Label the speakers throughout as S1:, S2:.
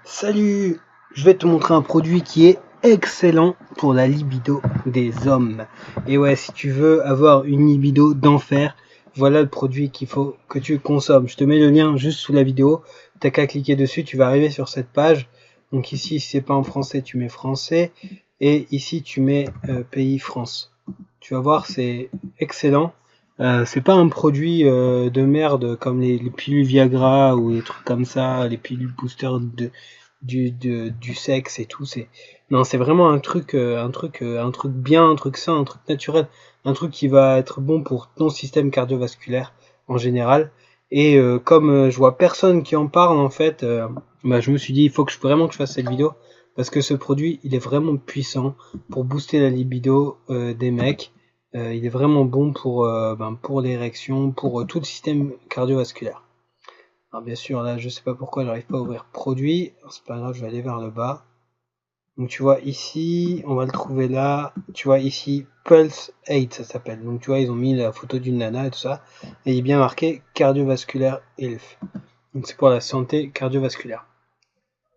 S1: Salut! Je vais te montrer un produit qui est excellent pour la libido des hommes. Et ouais, si tu veux avoir une libido d'enfer, voilà le produit qu'il faut que tu consommes. Je te mets le lien juste sous la vidéo. T'as qu'à cliquer dessus, tu vas arriver sur cette page. Donc ici, si c'est pas en français, tu mets français. Et ici, tu mets pays France. Tu vas voir, c'est excellent. C'est pas un produit de merde comme les pilules Viagra ou les trucs comme ça, les pilules booster du sexe et tout. Non, c'est vraiment un truc bien, un truc sain, un truc naturel, un truc qui va être bon pour ton système cardiovasculaire en général. Et comme je vois personne qui en parle en fait, bah, je me suis dit il faut vraiment que je fasse cette vidéo parce que ce produit il est vraiment puissant pour booster la libido des mecs. Il est vraiment bon pour l'érection, pour tout le système cardiovasculaire. Alors bien sûr, là, je sais pas pourquoi j'arrive pas à ouvrir produit. C'est pas grave, je vais aller vers le bas. Donc tu vois ici, on va le trouver là. Tu vois ici, Pulse 8 ça s'appelle. Donc tu vois, ils ont mis la photo d'une nana et tout ça. Et il est bien marqué cardiovasculaire health. Donc c'est pour la santé cardiovasculaire.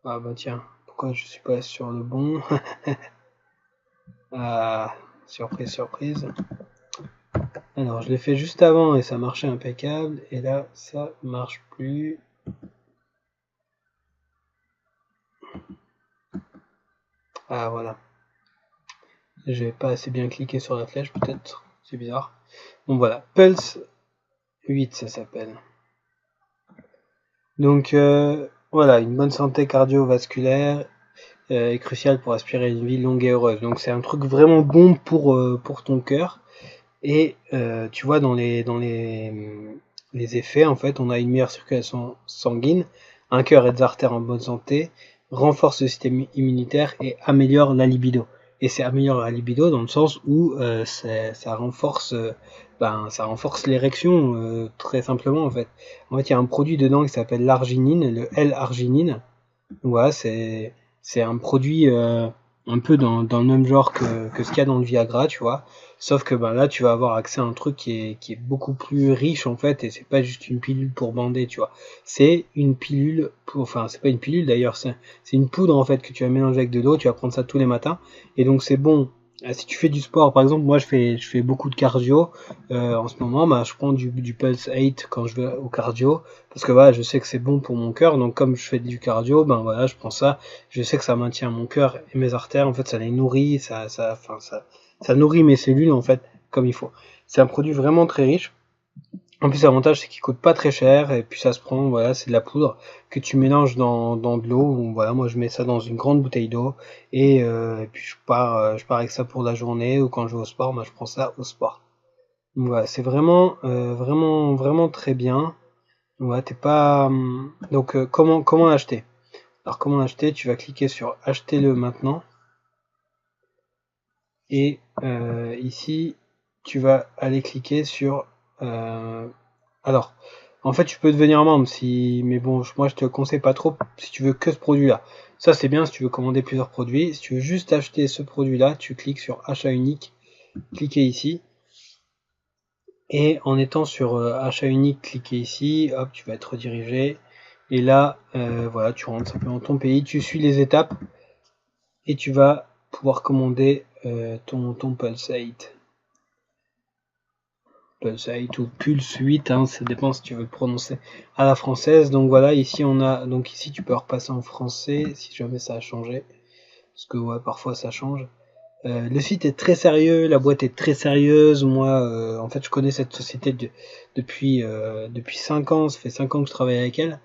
S1: Ah bah tiens, pourquoi je suis pas sur le bon? Ah, surprise, surprise. Alors je l'ai fait juste avant et ça marchait impeccable. Et là, ça marche plus. Ah voilà. J'ai pas assez bien cliqué sur la flèche peut-être. C'est bizarre. Bon voilà. Pulse 8 ça s'appelle. Donc voilà, une bonne santé cardiovasculaire est cruciale pour aspirer une vie longue et heureuse. Donc c'est un truc vraiment bon pour ton cœur. Et tu vois les effets, en fait, on a une meilleure circulation sanguine, un cœur et des artères en bonne santé, renforce le système immunitaire et améliore la libido. Et c'est améliore la libido dans le sens où ça renforce l'érection très simplement en fait. En fait, il y a un produit dedans qui s'appelle l'arginine, le L-arginine. Ouais, c'est un produit un peu dans le même genre que ce qu'il y a dans le Viagra, tu vois. Sauf que ben là, tu vas avoir accès à un truc qui est beaucoup plus riche en fait, et c'est pas juste une pilule pour bander, tu vois. C'est une pilule, enfin c'est pas une pilule d'ailleurs, c'est une poudre en fait que tu vas mélanger avec de l'eau, tu vas prendre ça tous les matins, et donc c'est bon. Si tu fais du sport, par exemple, moi je fais beaucoup de cardio en ce moment, bah, je prends du Pulse 8 quand je vais au cardio, parce que voilà, je sais que c'est bon pour mon cœur, donc comme je fais du cardio, ben voilà, je prends ça, je sais que ça maintient mon cœur et mes artères, en fait, ça les nourrit, ça nourrit mes cellules, en fait, comme il faut. C'est un produit vraiment très riche. En plus, l'avantage, c'est qu'il coûte pas très cher, et puis ça se prend, voilà, c'est de la poudre que tu mélanges dans de l'eau. Donc, voilà, moi je mets ça dans une grande bouteille d'eau, et puis je pars avec ça pour la journée, ou quand je vais au sport, moi je prends ça au sport. Donc, voilà, c'est vraiment très bien. Ouais, t'es pas. Donc, comment l'acheter? Alors, comment l'acheter? Tu vas cliquer sur acheter-le maintenant. Et ici, tu vas aller cliquer sur. Alors, en fait, tu peux devenir membre mais bon, moi je te conseille pas trop si tu veux que ce produit-là. Ça, c'est bien si tu veux commander plusieurs produits. Si tu veux juste acheter ce produit-là, tu cliques sur achat unique, cliquez ici. Et en étant sur achat unique, cliquez ici, hop, tu vas être redirigé. Et là, voilà, tu rentres simplement ton pays, tu suis les étapes et tu vas pouvoir commander ton Pulse 8. Pulse 8 ou Pulse 8, hein, ça dépend si tu veux le prononcer à la française. Donc voilà, ici ici tu peux repasser en français si jamais ça a changé. Parce que ouais, parfois ça change. Le site est très sérieux, la boîte est très sérieuse. Moi, en fait, je connais cette société depuis 5 ans. Ça fait 5 ans que je travaille avec elle.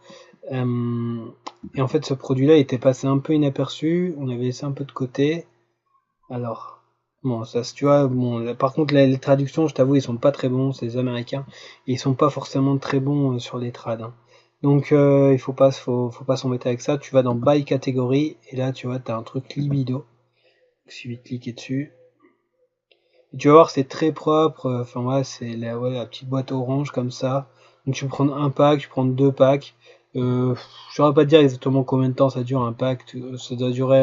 S1: Et en fait, ce produit-là était passé un peu inaperçu. On avait laissé un peu de côté. Alors, bon, ça, tu vois, bon, là, par contre, les traductions, je t'avoue, ils sont pas très bons. C'est les Américains. Et ils sont pas forcément très bons sur les trades. Hein. Donc, il faut pas s'embêter avec ça. Tu vas dans Buy Category. Et là, tu vois, t'as un truc libido. Il suffit de cliquer dessus. Et tu vas voir, c'est très propre. Enfin, ouais, c'est la petite boîte orange comme ça. Donc, tu peux prendre un pack, tu prends deux packs. Je saurais pas te dire exactement combien de temps ça dure un pack. Ça doit durer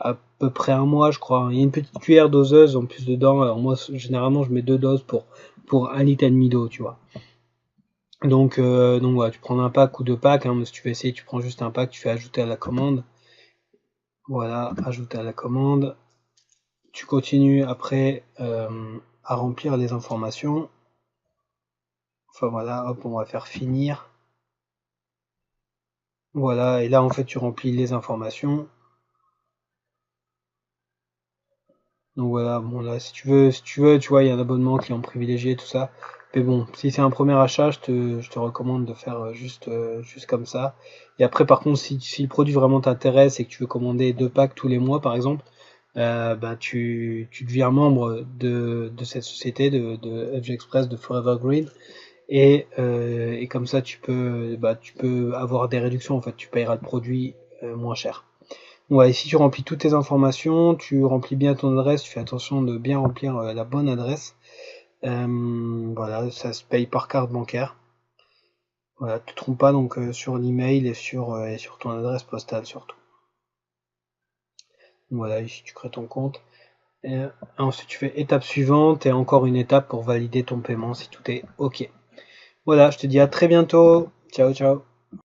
S1: à peu près un mois, je crois. Il y a une petite cuillère doseuse en plus dedans. Alors, moi, généralement, je mets 2 doses pour 1,5 litre d'eau, tu vois. Donc voilà, tu prends un pack ou deux packs, hein, mais si tu veux essayer, tu prends juste un pack, tu fais ajouter à la commande. Voilà, ajouter à la commande. Tu continues après à remplir les informations. Enfin voilà, hop, on va faire finir. Voilà, et là en fait tu remplis les informations. Donc voilà, bon là si tu veux, tu vois, il y a un abonnement client privilégié, tout ça. Mais bon, si c'est un premier achat, je te recommande de faire juste comme ça. Et après par contre, si le produit vraiment t'intéresse et que tu veux commander deux packs tous les mois par exemple, bah, tu deviens membre de cette société de FG Express, de Forever Green. Et comme ça tu peux avoir des réductions, en fait, tu payeras le produit moins cher. Ouais, et si tu remplis toutes tes informations, tu remplis bien ton adresse, tu fais attention de bien remplir la bonne adresse. Voilà, ça se paye par carte bancaire. Voilà, tu te trompes pas donc sur l'email et sur ton adresse postale surtout. Voilà, ici tu crées ton compte. Et ensuite tu fais étape suivante et encore une étape pour valider ton paiement si tout est OK. Voilà, je te dis à très bientôt. Ciao, ciao.